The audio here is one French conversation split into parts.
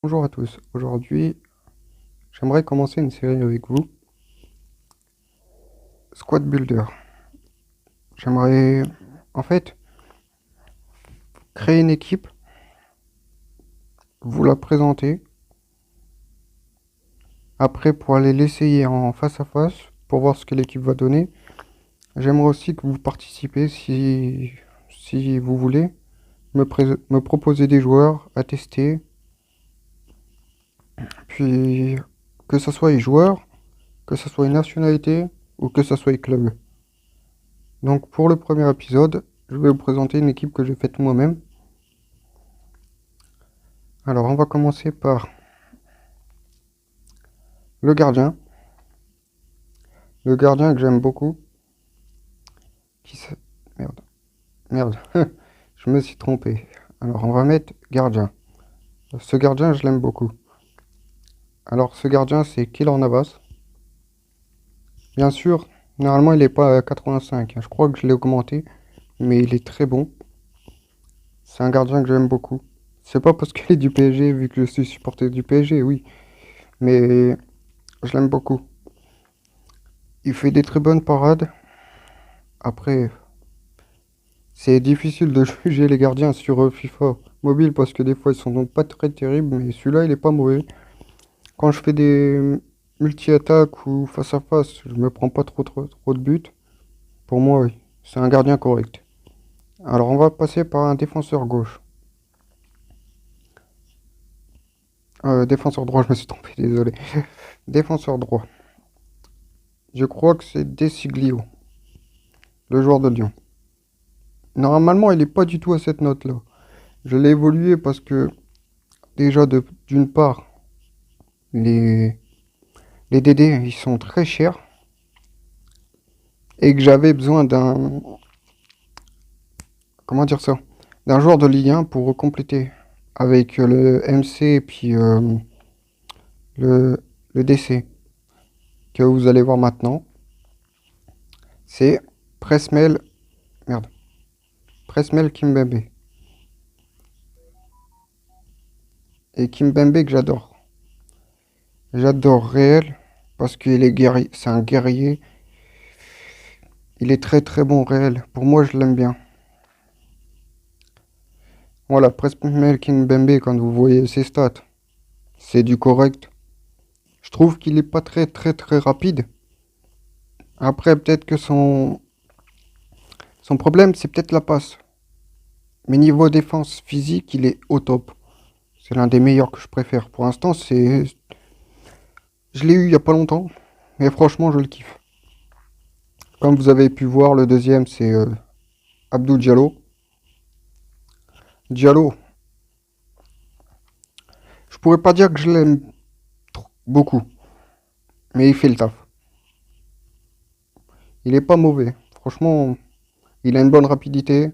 Bonjour à tous. Aujourd'hui, j'aimerais commencer une série avec vous. Squad Builder. J'aimerais, en fait, créer une équipe, vous la présenter, après pour aller l'essayer en face à face, pour voir ce que l'équipe va donner. J'aimerais aussi que vous participez si vous voulez, me proposer des joueurs à tester, puis que ce soit les joueurs, que ce soit une nationalité ou que ce soit les clubs. Donc pour le premier épisode, je vais vous présenter une équipe que j'ai faite moi-même. Alors, on va commencer par le gardien. Le gardien que j'aime beaucoup. Qui se... Merde. Merde. Je me suis trompé. Alors, on va mettre gardien. Ce gardien, je l'aime beaucoup. Alors, ce gardien, c'est Keylor Navas. Bien sûr, normalement, il n'est pas à 85. Je crois que je l'ai augmenté. Mais il est très bon. C'est un gardien que j'aime beaucoup. C'est pas parce qu'il est du PSG, vu que je suis supporter du PSG, oui. Mais je l'aime beaucoup. Il fait des très bonnes parades. Après, c'est difficile de juger les gardiens sur FIFA mobile parce que des fois ils sont donc pas très terribles, mais celui-là il est pas mauvais. Quand je fais des multi-attaques ou face à face, je me prends pas trop de buts. Pour moi, oui, c'est un gardien correct. Alors on va passer par un défenseur gauche. Défenseur droit, je me suis trompé, désolé. Défenseur droit. Je crois que c'est Desiglio, le joueur de Lyon. Normalement, il est pas du tout à cette note-là. Je l'ai évolué parce que déjà d'une part, les Les DD, ils sont très chers et que j'avais besoin comment dire ça, d'un joueur de Ligue 1 pour compléter avec le MC et puis le DC que vous allez voir maintenant. C'est Presmel, merde, Presmel Kimpembe. Et Kimpembe que j'adore. J'adore réel parce qu'il est guerrier, c'est un guerrier. Il est très très bon réel. Pour moi, je l'aime bien. Voilà, Presmel Kimpembe, quand vous voyez ses stats, c'est du correct. Je trouve qu'il est pas très très très rapide. Après, peut-être que son problème, c'est peut-être la passe. Mais niveau défense physique, il est au top. C'est l'un des meilleurs que je préfère. Pour l'instant, je l'ai eu il y a pas longtemps, mais franchement, je le kiffe. Comme vous avez pu voir, le deuxième, c'est Abdou Diallo. Diallo, je pourrais pas dire que je l'aime beaucoup, mais il fait le taf. Il est pas mauvais. Franchement, il a une bonne rapidité.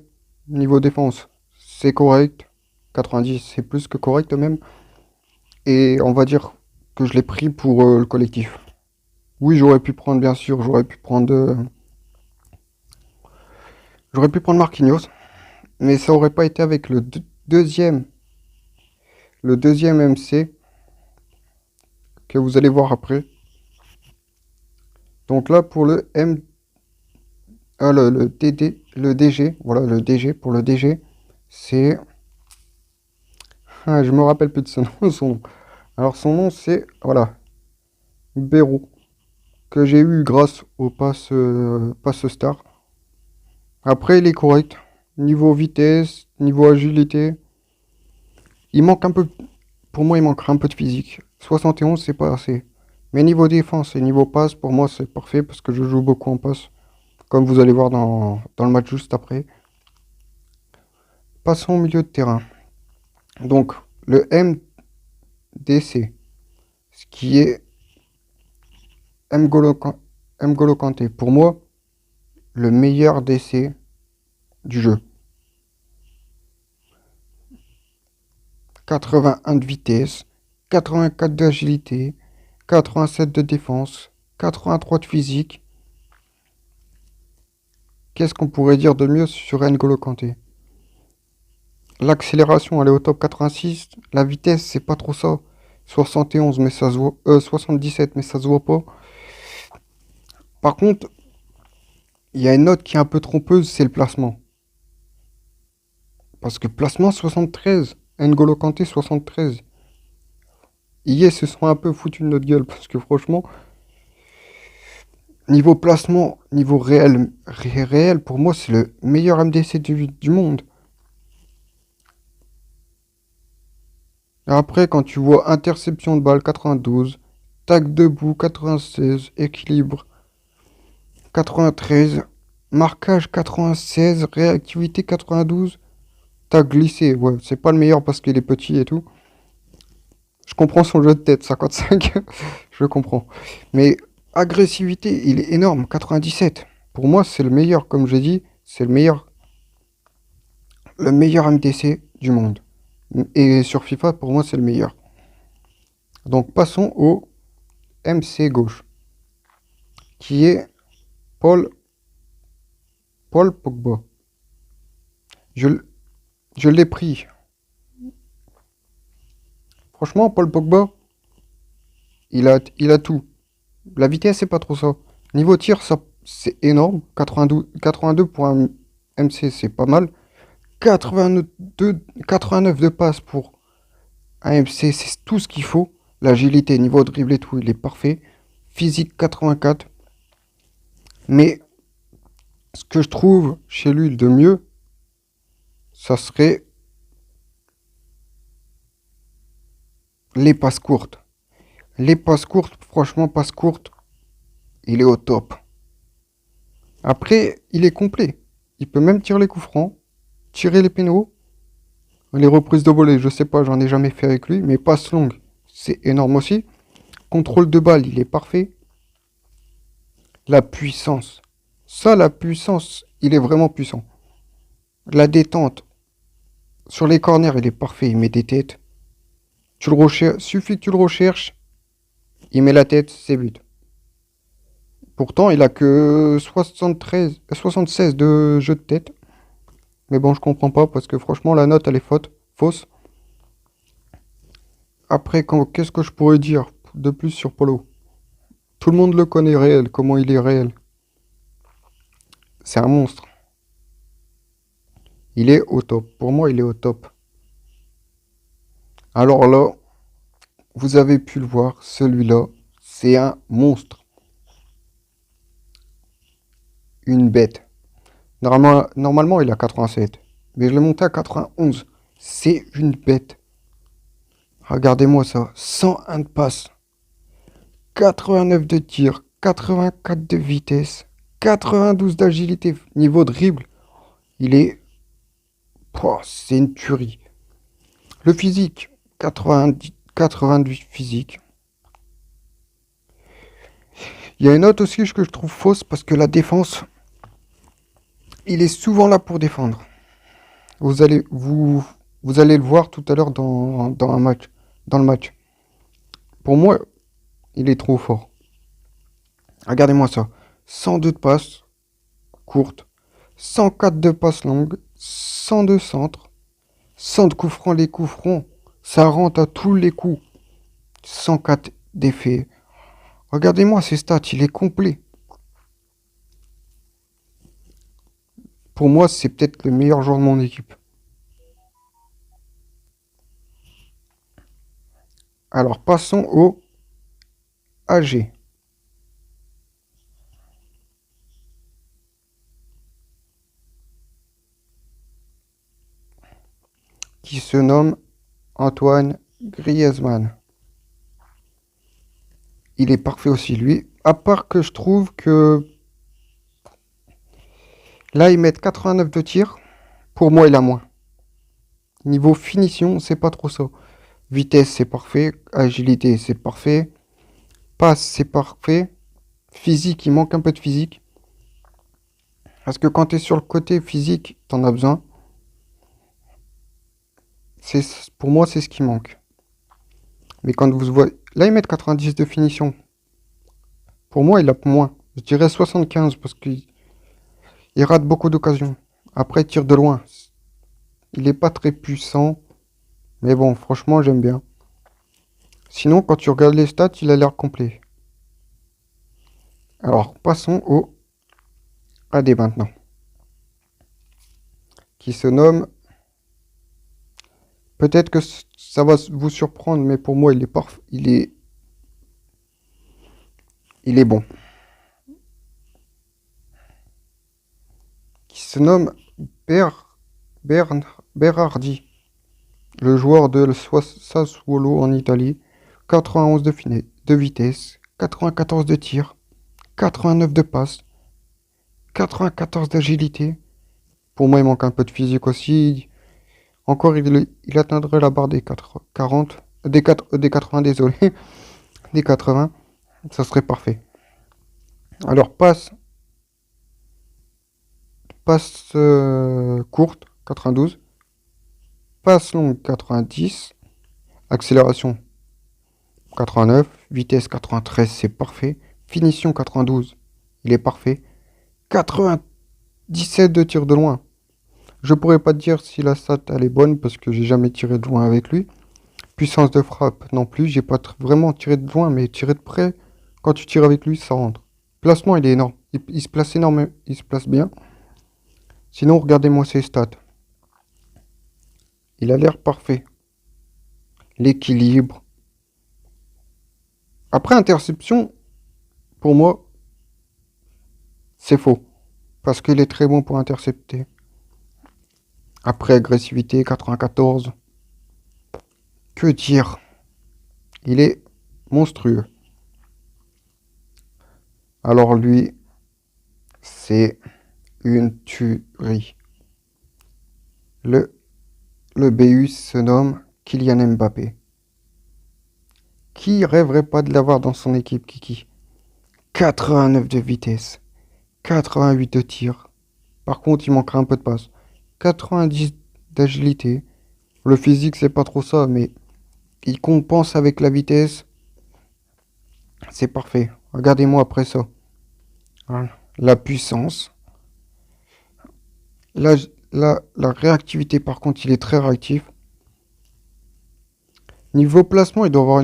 Niveau défense, c'est correct. 90, c'est plus que correct même. Et on va dire que je l'ai pris pour le collectif. Oui, j'aurais pu prendre, bien sûr, j'aurais pu prendre Marquinhos, mais ça aurait pas été avec le deuxième MC que vous allez voir après. Donc là, pour le M, le DD, le DG, voilà, le DG, pour le DG, c'est, je me rappelle plus de son nom, son nom. Alors son nom, c'est, voilà, Bérou, que j'ai eu grâce au pass Star. Après, il est correct. Niveau vitesse, niveau agilité, il manque un peu. Pour moi, il manquerait un peu de physique. 71, c'est pas assez. Mais niveau défense et niveau passe, pour moi, c'est parfait parce que je joue beaucoup en passe. Comme vous allez voir dans le match juste après. Passons au milieu de terrain. Donc, le MDC, ce qui est M'Golo Kanté. Pour moi, le meilleur DC du jeu. 81 de vitesse, 84 d'agilité, 87 de défense, 83 de physique. Qu'est-ce qu'on pourrait dire de mieux sur N'Golo Kanté? L'accélération, elle est au top 86. La vitesse, c'est pas trop ça. 71, mais ça se voit. 77, mais ça se voit pas. Par contre, il y a une note qui est un peu trompeuse, c'est le placement. Parce que placement 73, N'Golo Kanté 73. Hier, se sont un peu foutus de notre gueule parce que franchement, niveau placement, niveau réel, pour moi, c'est le meilleur MDC du monde. Après, quand tu vois interception de balle 92, tac debout 96, équilibre 93, marquage 96, réactivité 92, tac glissé. Ouais, c'est pas le meilleur parce qu'il est petit et tout. Je comprends son jeu de tête, 55, je comprends. Mais agressivité, il est énorme, 97. Pour moi, c'est le meilleur, comme j'ai dit, c'est le meilleur MDC du monde. Et sur FIFA, pour moi, c'est le meilleur. Donc passons au MC gauche, qui est Paul, Paul Pogba. Je, je l'ai pris. Franchement, Paul Pogba, il a tout. La vitesse, c'est pas trop ça. Niveau tir, ça, c'est énorme. 82 pour un MC, c'est pas mal. 89 de passe pour un MC, c'est tout ce qu'il faut. L'agilité, niveau dribble et tout, il est parfait. Physique 84. Mais ce que je trouve chez lui de mieux, ça serait les passes courtes. Les passes courtes, franchement, passes courtes, il est au top. Après, il est complet. Il peut même tirer les coups francs, tirer les pénaux, les reprises de volée, je sais pas, j'en ai jamais fait avec lui, mais passes longues, c'est énorme aussi. Contrôle de balle, il est parfait. La puissance. Ça, la puissance, il est vraiment puissant. La détente. Sur les corners, il est parfait, il met des têtes. Tu le recherches, suffit que tu le recherches, il met la tête, c'est but. Pourtant, il a que 76 de jeu de tête. Mais bon, je comprends pas parce que franchement, la note, elle est fausse. Après, qu'est-ce que je pourrais dire de plus sur Polo? Tout le monde le connaît réel, comment il est réel. C'est un monstre. Il est au top. Pour moi, il est au top. Alors là, vous avez pu le voir, celui-là, c'est un monstre. Une bête. Normalement, il a 87. Mais je l'ai monté à 91. C'est une bête. Regardez-moi ça. 101 de passe. 89 de tir. 84 de vitesse. 92 d'agilité. Niveau dribble. Il est... Pouah, c'est une tuerie. Le physique. 88 physique. Il y a une note aussi que je trouve fausse parce que la défense, il est souvent là pour défendre. Vous allez le voir tout à l'heure dans le match. Pour moi, il est trop fort. Regardez-moi ça. 102 de passes courtes, 104 de passes longues, 102 centres, 100 de coups francs. Les coups francs, ça rentre à tous les coups. 104 d'effet. Regardez-moi ces stats, il est complet. Pour moi, c'est peut-être le meilleur joueur de mon équipe. Alors, passons au AG. Qui se nomme Antoine Griezmann. Il est parfait aussi, lui. À part que je trouve que là, ils mettent 89 de tir. Pour moi, il a moins. Niveau finition, c'est pas trop ça. Vitesse, c'est parfait. Agilité, c'est parfait. Passe, c'est parfait. Physique, il manque un peu de physique. Parce que quand tu es sur le côté physique, t'en as besoin. Pour moi, c'est ce qui manque. Mais quand vous voyez... Là, ils mettent 90 de finition. Pour moi, il a moins. Je dirais 75 parce qu'il rate beaucoup d'occasions. Après, il tire de loin. il est pas très puissant. Mais bon, franchement, j'aime bien. Sinon, quand tu regardes les stats, il a l'air complet. Alors, passons au AD maintenant. Qui se nomme... Peut-être que ça va vous surprendre, mais pour moi, il est parfait. Il est bon. Qui se nomme Ber, Bern, Berardi. Le joueur de Sassuolo en Italie. 91 de vitesse. 94 de tir. 89 de passe. 94 d'agilité. Pour moi, il manque un peu de physique aussi. Encore, il atteindrait la barre des 40. Des 80, désolé. Des 80. Ça serait parfait. Alors, passe courte, 92. Passe longue, 90. Accélération, 89. Vitesse, 93, c'est parfait. Finition, 92. Il est parfait. 97 de tir de loin. Je pourrais pas te dire si la stat elle est bonne parce que j'ai jamais tiré de loin avec lui. Puissance de frappe non plus, j'ai pas vraiment tiré de loin, mais tiré de près, quand tu tires avec lui, ça rentre. Placement, il est énorme. Il se place énorme, il se place bien. Sinon, regardez-moi ses stats. Il a l'air parfait. L'équilibre. Après interception, pour moi, c'est faux. Parce qu'il est très bon pour intercepter. Après agressivité, 94. Que dire? Il est monstrueux. Alors lui, c'est une tuerie. Le, le BU se nomme Kylian Mbappé. Qui rêverait pas de l'avoir dans son équipe, Kiki? 89 de vitesse, 88 de tir. Par contre, il manquera un peu de passe. 90 d'agilité. Le physique, c'est pas trop ça, mais il compense avec la vitesse. C'est parfait. Regardez-moi après ça. Voilà. La puissance. La, la réactivité, par contre, il est très réactif. Niveau placement, il doit avoir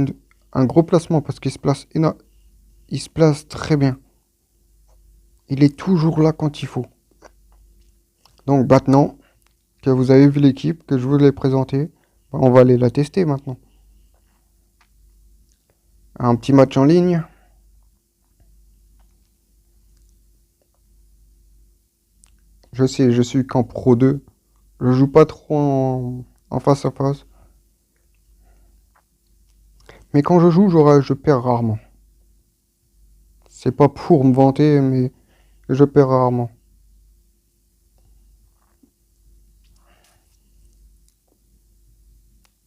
un gros placement parce qu'il se place il se place très bien. Il est toujours là quand il faut. Donc maintenant que vous avez vu l'équipe, que je vous l'ai présentée, on va aller la tester maintenant. Un petit match en ligne. Je sais, je suis qu'en Pro 2. Je joue pas trop en face à face. Mais quand je joue, je perds rarement. C'est pas pour me vanter, mais je perds rarement.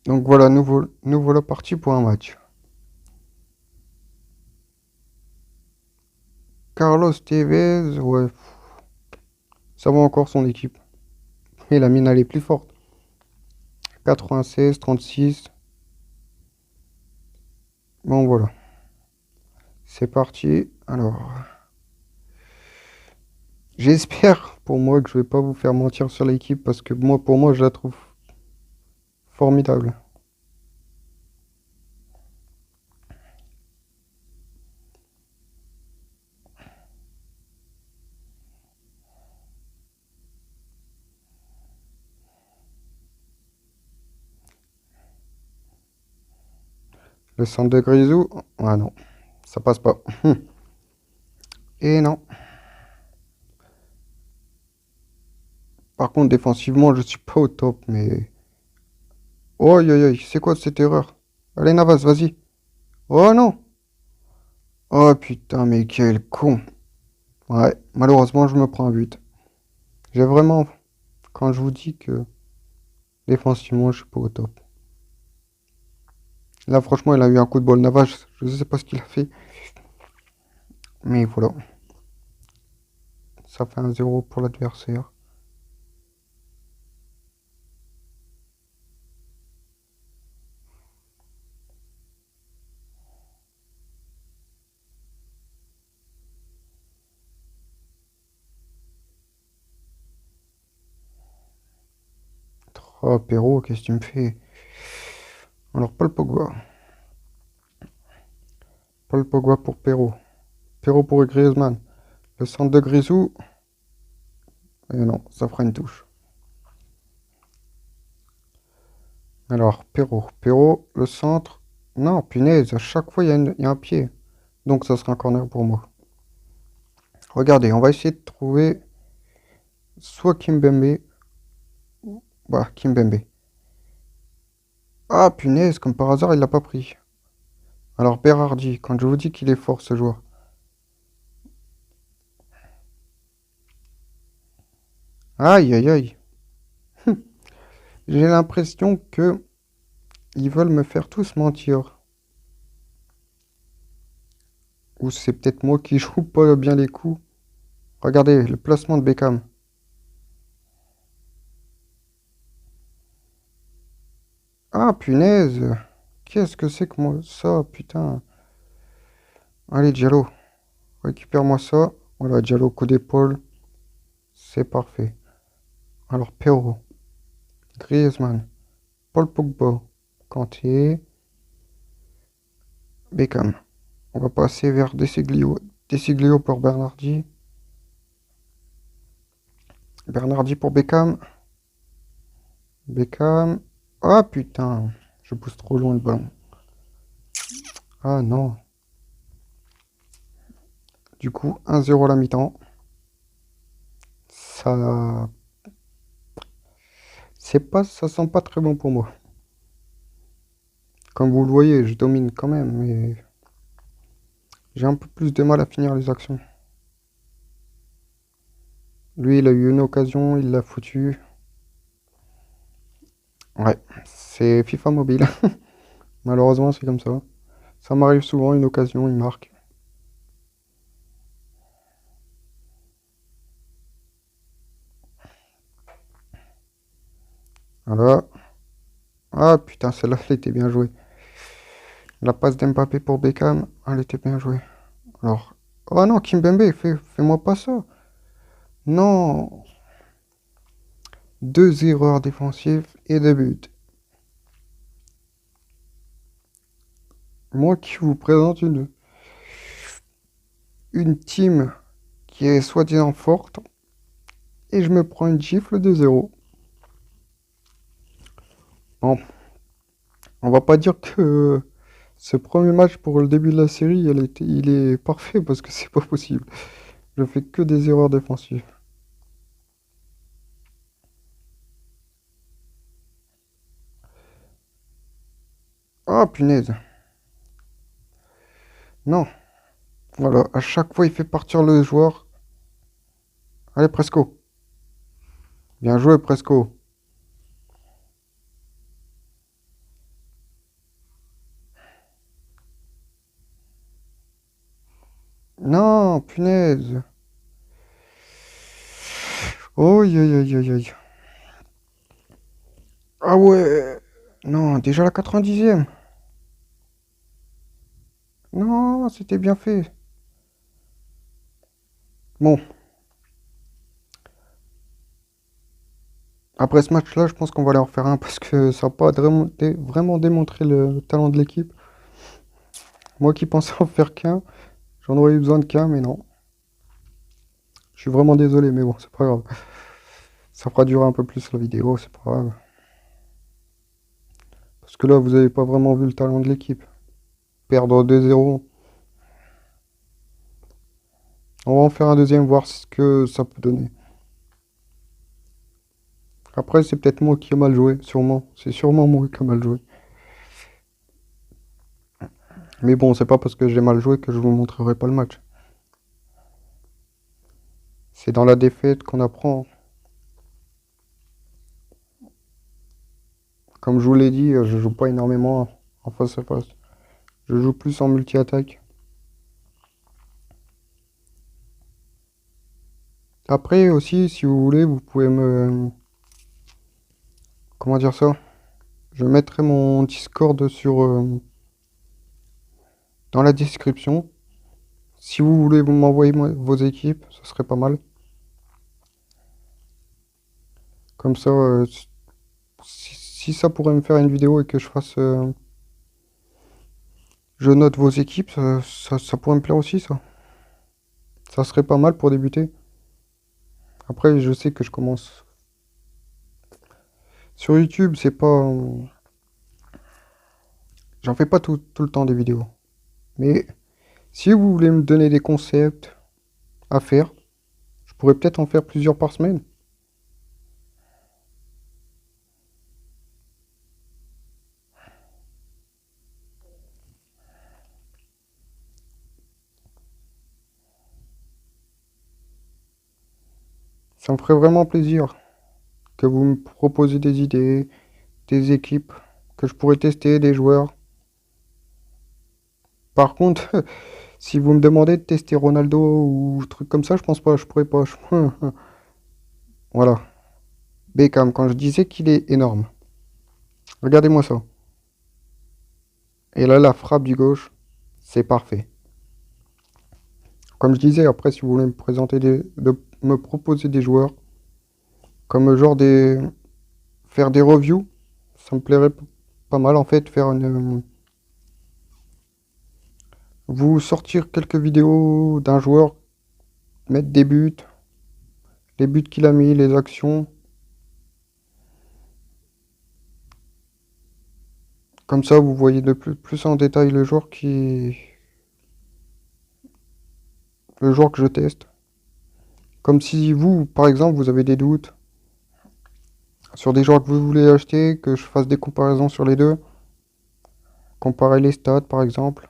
Donc voilà, nous voilà partis pour un match. Carlos Tevez, ouais, ça va encore son équipe. Mais la mine, elle est plus forte. 96, 36. Bon, voilà. C'est parti. Alors, j'espère pour moi que je vais pas vous faire mentir sur l'équipe parce que moi, pour moi, je la trouve formidable. Le centre de Grisou, ah non, ça passe pas. Et non. Par contre, défensivement, je suis pas au top, mais... Oh, aïe, aïe, aïe, c'est quoi cette erreur? Allez, Navas, vas-y. Oh non! Oh putain, mais quel con! Ouais, malheureusement, je me prends un but. J'ai vraiment... Quand je vous dis que défensivement, je suis pas au top. Là, franchement, il a eu un coup de bol Navas. Je sais pas ce qu'il a fait. Mais voilà. Ça fait un 0 pour l'adversaire. Oh, Perrault, qu'est-ce que tu me fais? Alors, Paul Pogba. Paul Pogba pour Perrault. Perrault pour Griezmann. Le centre de Grisou. Et non, ça fera une touche. Alors, Perrault. Perrault, le centre. Non, punaise, à chaque fois, il y a un pied. Donc, ça sera un corner pour moi. Regardez, on va essayer de trouver soit Kimpembe. Bah, Kimpembe. Ah, punaise, comme par hasard, il l'a pas pris. Alors, Berardi, quand je vous dis qu'il est fort, ce joueur. Aïe, aïe, aïe. J'ai l'impression que ils veulent me faire tous mentir. Ou c'est peut-être moi qui joue pas bien les coups. Regardez, le placement de Beckham. Ah, punaise. Qu'est-ce que c'est que moi ça, putain. Allez, Diallo, récupère-moi ça. Voilà, Diallo, coup d'épaule. C'est parfait. Alors, Perrault, Griezmann, Paul Pogba, Kanté, Beckham. On va passer vers Desiglio. Desiglio pour Bernardi. Bernardi pour Beckham. Beckham. Ah, putain. Je pousse trop loin le ballon. Ah non. Du coup, 1-0 à la mi-temps. Ça, ça sent pas très bon pour moi. Comme vous le voyez, je domine quand même, mais j'ai un peu plus de mal à finir les actions. Lui, il a eu une occasion, il l'a foutu. Ouais, c'est FIFA Mobile. Malheureusement, c'est comme ça. Ça m'arrive souvent, une occasion, il marque. Voilà. Ah putain, celle-là, elle était bien jouée. La passe d'Mbappé pour Beckham, elle était bien jouée. Alors. Oh non, Kimpembe, fais-moi pas ça. Non. Deux erreurs défensives et deux buts. Moi qui vous présente une team qui est soi-disant forte et je me prends une gifle de 0. Bon, on va pas dire que ce premier match pour le début de la série, il est parfait parce que c'est pas possible. Je fais que des erreurs défensives. Ah punaise. Non. Voilà, à chaque fois il fait partir le joueur. Allez, Presco. Bien joué, Presco. Non, punaise. Oh, aïe, aïe, aïe, aïe, aïe. Ah ouais. Non, déjà la 90e. Non, c'était bien fait. Bon, après ce match-là, je pense qu'on va aller en refaire un parce que ça n'a pas vraiment démontré le talent de l'équipe. Moi qui pensais en faire qu'un, j'en aurais eu besoin de qu'un, mais non. Je suis vraiment désolé, mais bon, c'est pas grave. Ça fera durer un peu plus la vidéo, c'est pas grave. Parce que là, vous avez pas vraiment vu le talent de l'équipe. Perdre 2-0. On va en faire un deuxième, voir ce que ça peut donner. Après, c'est peut-être moi qui ai mal joué, sûrement. C'est sûrement moi qui ai mal joué. Mais bon, c'est pas parce que j'ai mal joué que je vous montrerai pas le match. C'est dans la défaite qu'on apprend. Comme je vous l'ai dit, je joue pas énormément en face à face. Je joue plus en multi-attaque. Après aussi, si vous voulez, vous pouvez me... Comment dire ça? Je mettrai mon Discord dans la description. Si vous voulez vous m'envoyer vos équipes, ce serait pas mal. Comme ça, si ça pourrait me faire une vidéo et que je fasse... je note vos équipes, ça pourrait me plaire aussi, ça. Ça serait pas mal pour débuter. Après, je sais que je commence... Sur YouTube, c'est pas... J'en fais pas tout le temps des vidéos. Mais si vous voulez me donner des concepts à faire, je pourrais peut-être en faire plusieurs par semaine. Ça me ferait vraiment plaisir que vous me proposiez des idées, des équipes que je pourrais tester, des joueurs. Par contre, si vous me demandez de tester Ronaldo ou truc comme ça, je pense pas, je pourrais pas. Voilà. Beckham, quand je disais qu'il est énorme. Regardez-moi ça. Et là, la frappe du gauche, c'est parfait. Comme je disais, après, si vous voulez me présenter me proposer des joueurs, comme genre faire des reviews, ça me plairait pas mal en fait, faire vous sortir quelques vidéos d'un joueur, mettre des buts, les buts qu'il a mis, les actions. Comme ça, vous voyez de plus en détail le joueur que je teste. Comme si vous, par exemple, vous avez des doutes sur des joueurs que vous voulez acheter, que je fasse des comparaisons sur les deux, comparer les stats, par exemple,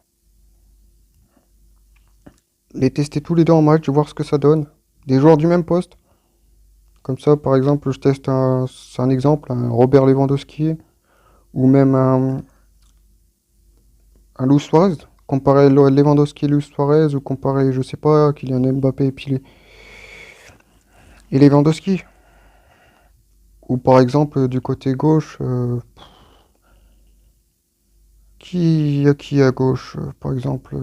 les tester tous les deux en match, voir ce que ça donne. Des joueurs du même poste. Comme ça, par exemple, je teste c'est un exemple, un Robert Lewandowski ou même un Luis Suarez. Comparer Lewandowski et Luis Suarez ou comparer, je sais pas, Kylian Mbappé et Lewandowski. Ou par exemple, du côté gauche, qui à gauche? Par exemple,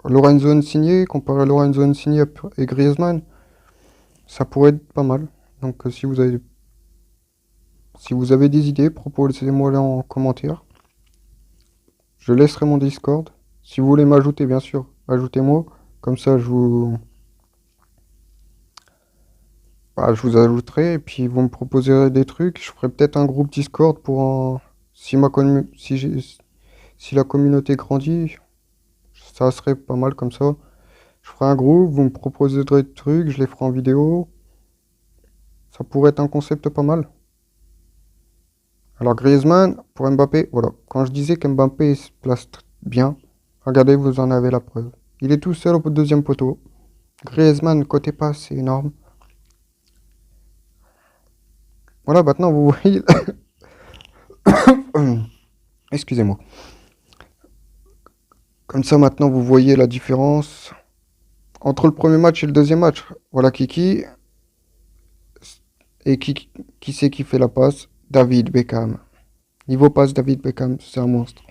Lorenzo Insigne, comparer Lorenzo Insigne et Griezmann, ça pourrait être pas mal. Donc si vous avez des idées, proposez-moi là en commentaire. Je laisserai mon Discord. Si vous voulez m'ajouter, bien sûr, ajoutez-moi. Comme ça, je vous ajouterai et puis vous me proposerez des trucs. Je ferai peut-être un groupe Discord si si la communauté grandit, ça serait pas mal comme ça. Je ferai un groupe, vous me proposerez des trucs, je les ferai en vidéo. Ça pourrait être un concept pas mal. Alors Griezmann pour Mbappé, voilà. Quand je disais qu'Mbappé se place bien, regardez, vous en avez la preuve. Il est tout seul au deuxième poteau. Griezmann côté passe, c'est énorme. Voilà, maintenant vous voyez. Excusez-moi. Comme ça, maintenant, vous voyez la différence entre le premier match et le deuxième match. Voilà Kiki. Et qui c'est qui fait la passe? David Beckham. Niveau passe, David Beckham, c'est un monstre.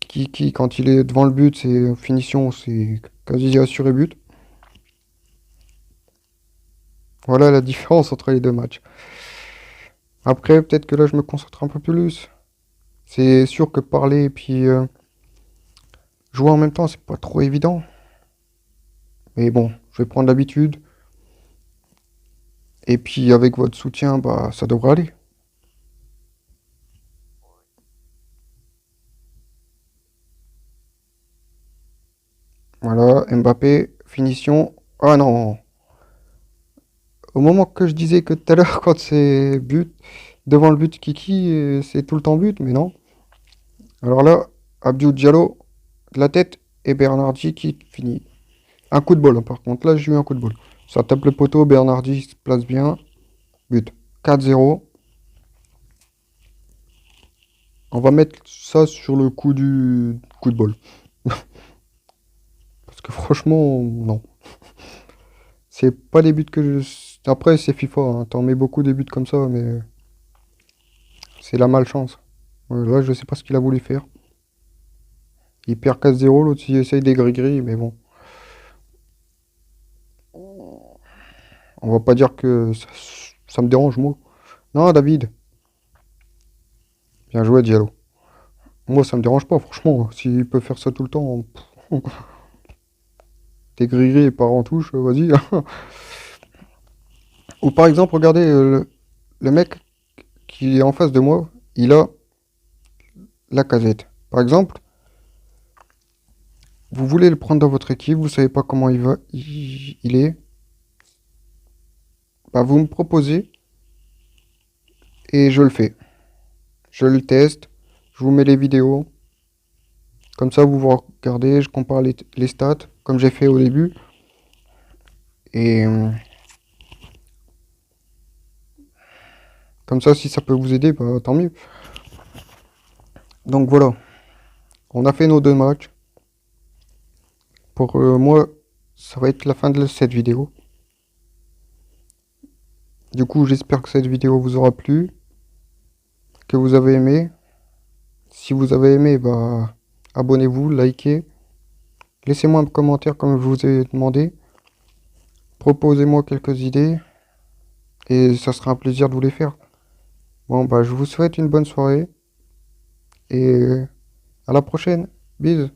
Kiki, quand il est devant le but, c'est finition, c'est quasi assuré but. Voilà la différence entre les deux matchs. Après, peut-être que là, je me concentre un peu plus. C'est sûr que parler et puis jouer en même temps, c'est pas trop évident. Mais bon, je vais prendre l'habitude. Et puis avec votre soutien, bah ça devrait aller. Voilà, Mbappé, finition. Ah non. Au moment que je disais que tout à l'heure, quand c'est but, devant le but Kiki, c'est tout le temps but, mais non. Alors là, Abdou Diallo, de la tête, et Bernardi qui finit. Un coup de bol, hein, par contre. Là, j'ai eu un coup de bol. Ça tape le poteau, Bernardi se place bien. But. 4-0. On va mettre ça sur le coup du coup de bol. Parce que franchement, non. C'est pas les buts que je... Après, c'est FIFA, hein. T'en mets beaucoup des buts comme ça, mais c'est la malchance. Là, je sais pas ce qu'il a voulu faire. Il perd 4-0, l'autre il essaye des gris-gris, mais bon. On va pas dire que ça me dérange, moi. Non, David. Bien joué, Diallo. Moi, ça me dérange pas, franchement. S'il peut faire ça tout le temps, t'es grillé et part en touche, vas-y. Ou par exemple, regardez, le mec qui est en face de moi, il a la casette. Par exemple, vous voulez le prendre dans votre équipe, vous savez pas comment il va, il est. Bah, vous me proposez et je le fais. Je le teste, je vous mets les vidéos. Comme ça, vous vous regardez, je compare les stats, comme j'ai fait au début. Et comme ça, si ça peut vous aider, bah, tant mieux. Donc voilà, on a fait nos 2 matchs. Pour moi, ça va être la fin de cette vidéo. Du coup, j'espère que cette vidéo vous aura plu, que vous avez aimé. Si vous avez aimé, bah, abonnez-vous, likez. Laissez-moi un commentaire comme je vous ai demandé. Proposez-moi quelques idées et ça sera un plaisir de vous les faire. Bon, bah, je vous souhaite une bonne soirée et à la prochaine. Bisous.